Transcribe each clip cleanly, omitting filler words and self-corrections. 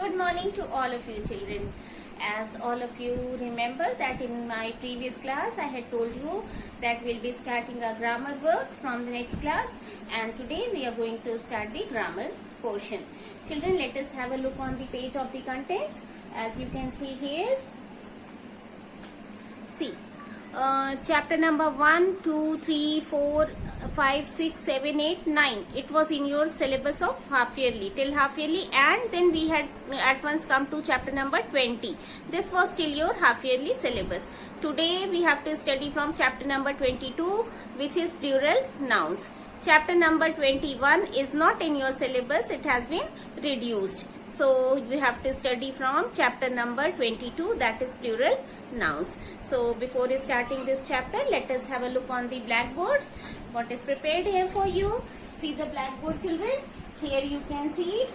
good morning to all of you children. As all of you remember that in my previous class I had told you that we'll be starting a grammar work from the next class, and today we are going to start the grammar portion. Children, let us have a look on the page of the contents. As you can see here, see chapter number 1, 2, 3, 4, 5, 6, 7, 8, 9. It was in your syllabus of half yearly, till half yearly, and then we had at once come to chapter number 20. This was till your half yearly syllabus. Today we have to study from chapter number 22, which is plural nouns. Chapter number 21 is not in your syllabus, it has been reduced. So you have to study from chapter number 22, that is plural nouns. So before starting this chapter, let us have a look on the blackboard. What is prepared here for you? See the blackboard, children. Here you can see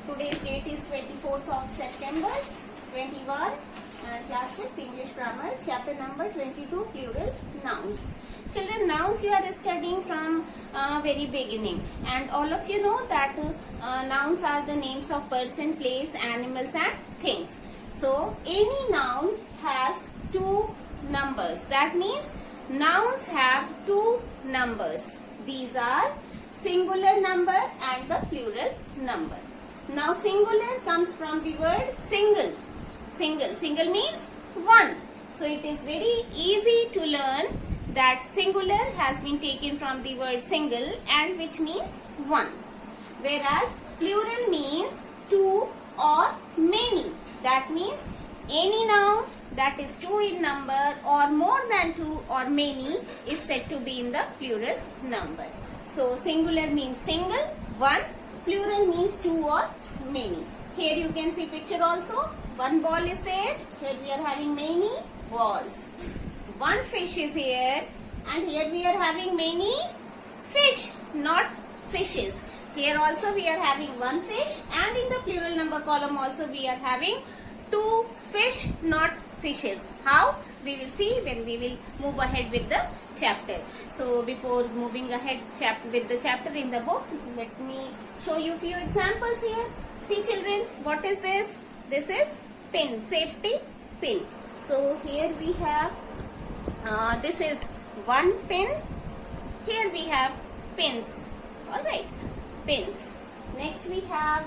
today's date is 24th of September 21, and class 5th English grammar, chapter number 22, plural nouns. Children, nouns you are studying from very beginning, and all of you know that nouns are the names of person, place, animals and things. So any noun has two numbers. That means nouns have two numbers. These are singular number and the plural number. Now singular comes from the word single. Single means one. So it is very easy to learn that singular has been taken from the word single, and which means one. Whereas plural means two or many. That means any noun that is two in number or more than two or many is said to be in the plural number. So singular means single, one. Plural means two or many. Here you can see picture also. One ball is there. Here we are having many balls. One fish is here, and here we are having many fish, not fishes. Here also we are having one fish, and in the plural number column also we are having two fish, not fishes. How? We will see when we will move ahead with the chapter. So before moving ahead with the chapter in the book, let me show you few examples here. See children, what is this? This is pin, safety pin. So here we have, this is one pin. Here we have pins. Alright, pins. Next we have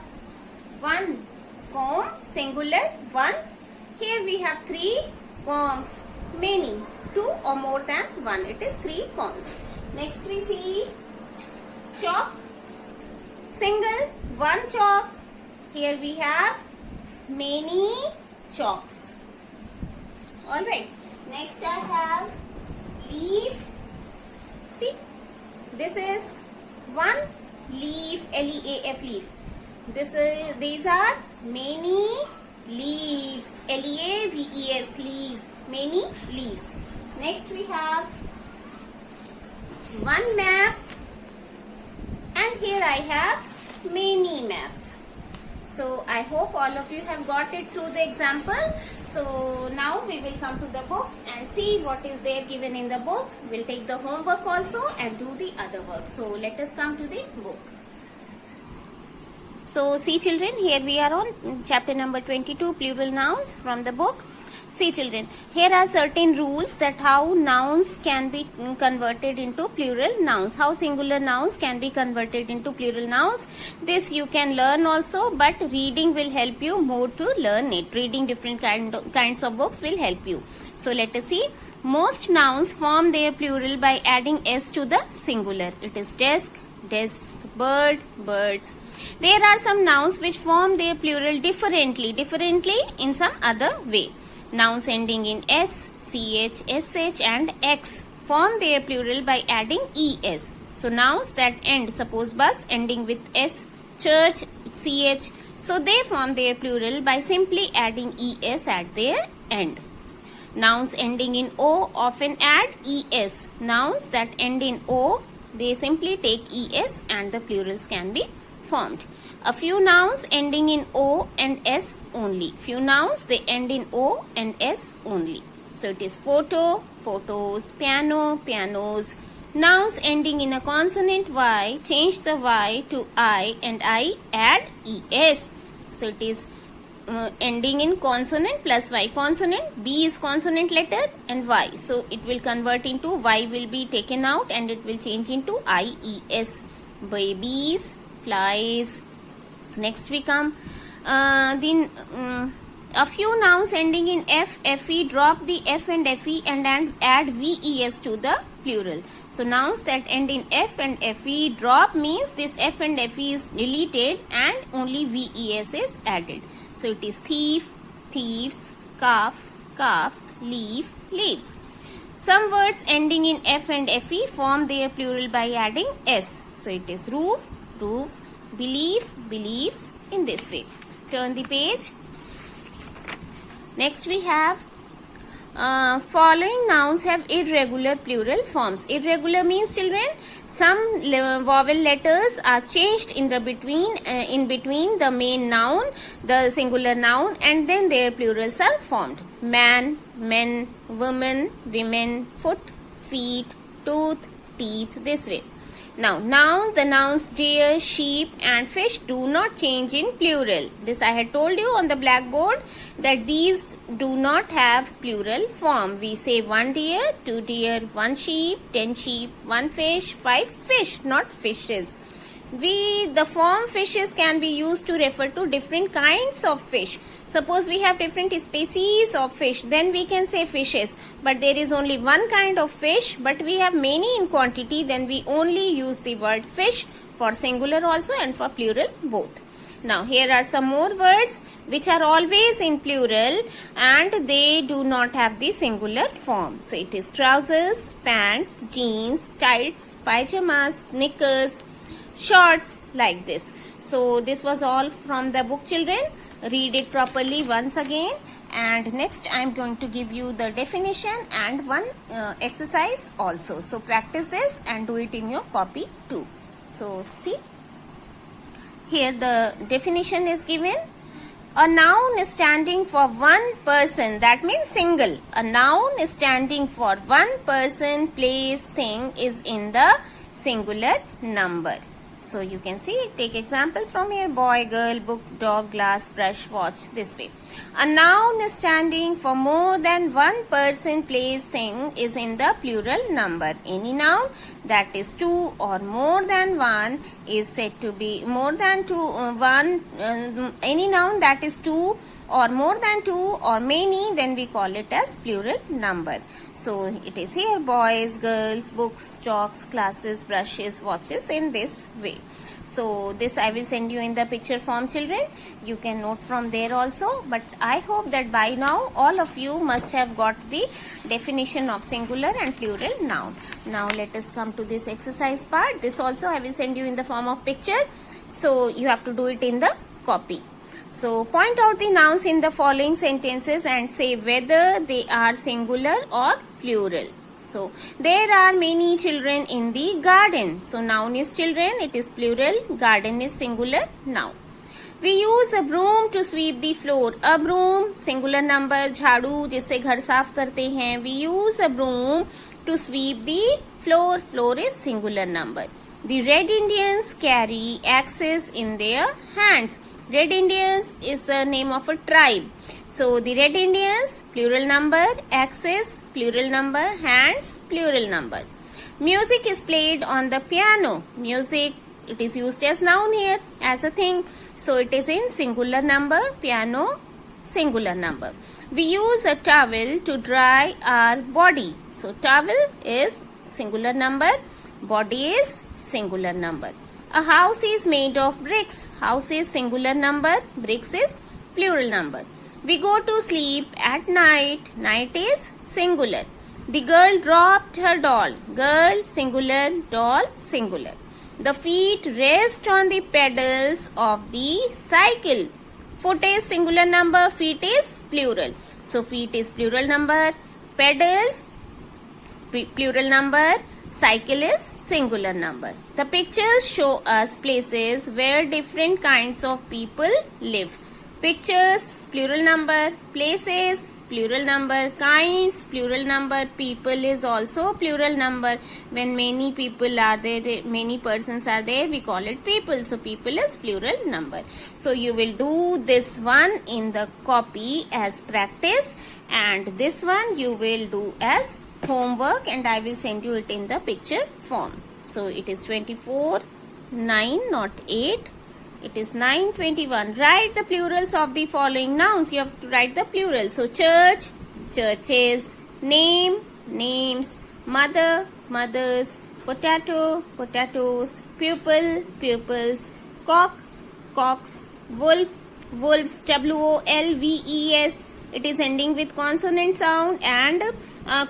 one comb, singular, one. Here we have three combs, many, two or more than one. It is three combs. Next we see chalk, single, one chalk. Here we have many chalks. Alright. Next I have leaf. See, this is one leaf, L-E-A-F, leaf. These are many leaves, L-E-A-V-E-S, leaves, many leaves. Next we have one map, and here I have many maps. So I hope all of you have got it through the example. So now we will come to the book and see what is there given in the book. We'll take the homework also and do the other work. So let us come to the book. So see children, here we are on chapter number 22, plural nouns from the book. See children, here are certain rules that how nouns can be converted into plural nouns, how singular nouns can be converted into plural nouns. This you can learn also, but reading will help you more to learn it. Reading different kinds of books will help you. So let us see. Most nouns form their plural by adding s to the singular. It is desk, desk, bird, birds. There are some nouns which form their plural differently in some other way. Nouns ending in s, ch, sh and x form their plural by adding es. So nouns that end, suppose bus ending with s, church, ch, so they form their plural by simply adding es at their end. Nouns ending in o often add es. Nouns that end in o, they simply take es and the plurals can be formed. A few nouns ending in O and S only. Few nouns they end in O and S only. So it is photo, photos, piano, pianos. Nouns ending in a consonant Y, change the Y to I and I add ES. So it is ending in consonant plus Y consonant. B is consonant letter and Y. So it will convert into Y will be taken out and it will change into IES. Babies, flies. Next we come. Then a few nouns ending in F, FE, drop the F and FE and add VES to the plural. So nouns that end in F and FE, drop means this F and FE is deleted and only VES is added. So it is thief, thieves, calf, calves, leaf, leaves. Some words ending in F and FE form their plural by adding S. So it is roof, roofs, belief, beliefs, in this way. Turn the page. Next we have following nouns have irregular plural forms. Irregular means, children, some vowel letters are changed in between the main noun, the singular noun, and then their plurals are formed. Man, men, woman, women, foot, feet, tooth, teeth, this way. Now, the nouns deer, sheep and fish do not change in plural. This I had told you on the blackboard that these do not have plural form. We say 1 deer, 2 deer, 1 sheep, 10 sheep, 1 fish, 5 fish, not fishes. The form fishes can be used to refer to different kinds of fish. Suppose we have different species of fish, then we can say fishes. But there is only one kind of fish, but we have many in quantity, then we only use the word fish for singular also and for plural both. Now here are some more words which are always in plural and they do not have the singular form. So it is trousers, pants, jeans, tights, pajamas, knickers, shorts, like this. So this was all from the book, children. Read it properly once again, and next I am going to give you the definition and one exercise also. So practice this and do it in your copy too. So see, here the definition is given. A noun is standing for one person, that means single. A noun is standing for one person, place, thing is in the singular number. So you can see, take examples from here: boy, girl, book, dog, glass, brush, watch, this way. A noun is standing for more than one person, place, thing is in the plural number. Any noun that is two or more than one is said to be more than two. Any noun that is two or more than two or many, then we call it as plural number. So it is here boys, girls, books, chalks, classes, brushes, watches, in this way. So this I will send you in the picture form, children. You can note from there also. But I hope that by now all of you must have got the definition of singular and plural noun. Now let us come to this exercise part. This also I will send you in the form of picture. So you have to do it in the copy. So point out the nouns in the following sentences and say whether they are singular or plural. So there are many children in the garden. So noun is children, it is plural. Garden is singular noun. We use a broom to sweep the floor. A broom, singular number. झाड़ू जिससे घर साफ करते हैं. We use a broom to sweep the floor. Floor is singular number. The Red Indians carry axes in their hands. Red Indians is the name of a tribe. So the Red Indians, plural number. Axes, plural number. Hands, plural number. Music is played on the piano. Music, it is used as noun here, as a thing. So it is in singular number. Piano, singular number. We use a towel to dry our body. So towel is singular number. Body is singular number. A house is made of bricks. House is singular number. Bricks is plural number. We go to sleep at night. Night is singular. The girl dropped her doll. Girl, singular. Doll, singular. The feet rest on the pedals of the cycle. Foot is singular number. Feet is plural. So feet is plural number. Pedals, plural number. Cycle is singular number. The pictures show us places where different kinds of people live. Pictures, plural number. Places, plural number. Kinds, plural number. People is also plural number. When many people are there, many persons are there, we call it people. So people is plural number. So you will do this one in the copy as practice, and this one you will do as homework, and I will send you it in the picture form. So it is 24, 9, not 8. It is 9:21. Write the plurals of the following nouns. You have to write the plurals. So church, churches, name, names, mother, mothers, potato, potatoes, pupil, pupils, cock, cocks, wolf, wolves, wolves. It is ending with consonant sound and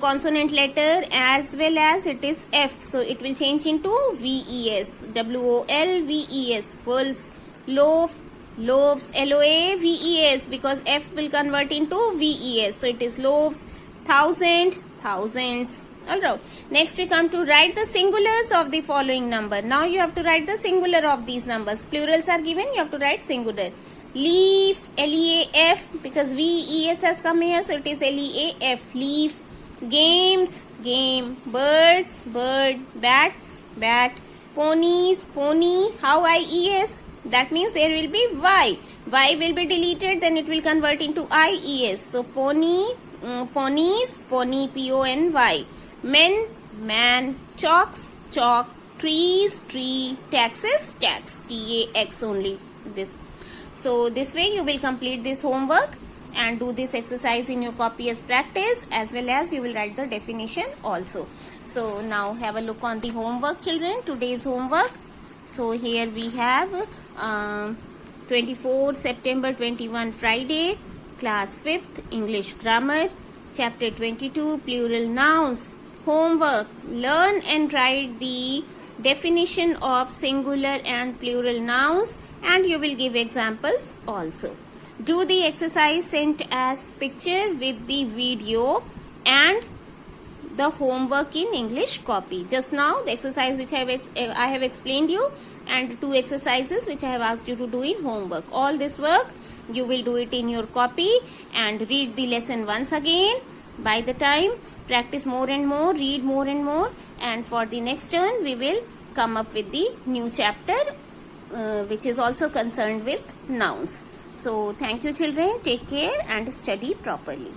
consonant letter, as well as it is F. So it will change into VES. WOLVES. Wolves. Loaf. Loaves. LOAVES, because F will convert into VES. So it is loaves. Thousand. Thousands. Alright. Next we come to write the singulars of the following number. Now you have to write the singular of these numbers. Plurals are given. You have to write singular. Leaf. LEAF, because VES has come here. So it is LEAF. Leaf. Games, game. Birds, bird. Bats, bat. Ponies, pony. How IES? That means there will be Y. Y will be deleted, then it will convert into IES. So pony, ponies, pony, PONY. Men, man. Chalks, chalk. Trees, tree. Taxes, tax. TAX only. This. So this way you will complete this homework and do this exercise in your copy as practice, as well as you will write the definition also. So now have a look on the homework, children. Today's homework. So here we have 24 September 21 Friday, class 5th, English grammar, chapter 22, plural nouns. Homework. Learn and write the definition of singular and plural nouns, and you will give examples also. Do the exercise sent as picture with the video and the homework in English copy. Just now the exercise which I have explained you, and 2 exercises which I have asked you to do in homework. All this work you will do it in your copy and read the lesson once again. By the time, practice more and more, read more and more, and for the next turn we will come up with the new chapter which is also concerned with nouns. So thank you, children. Take care and study properly.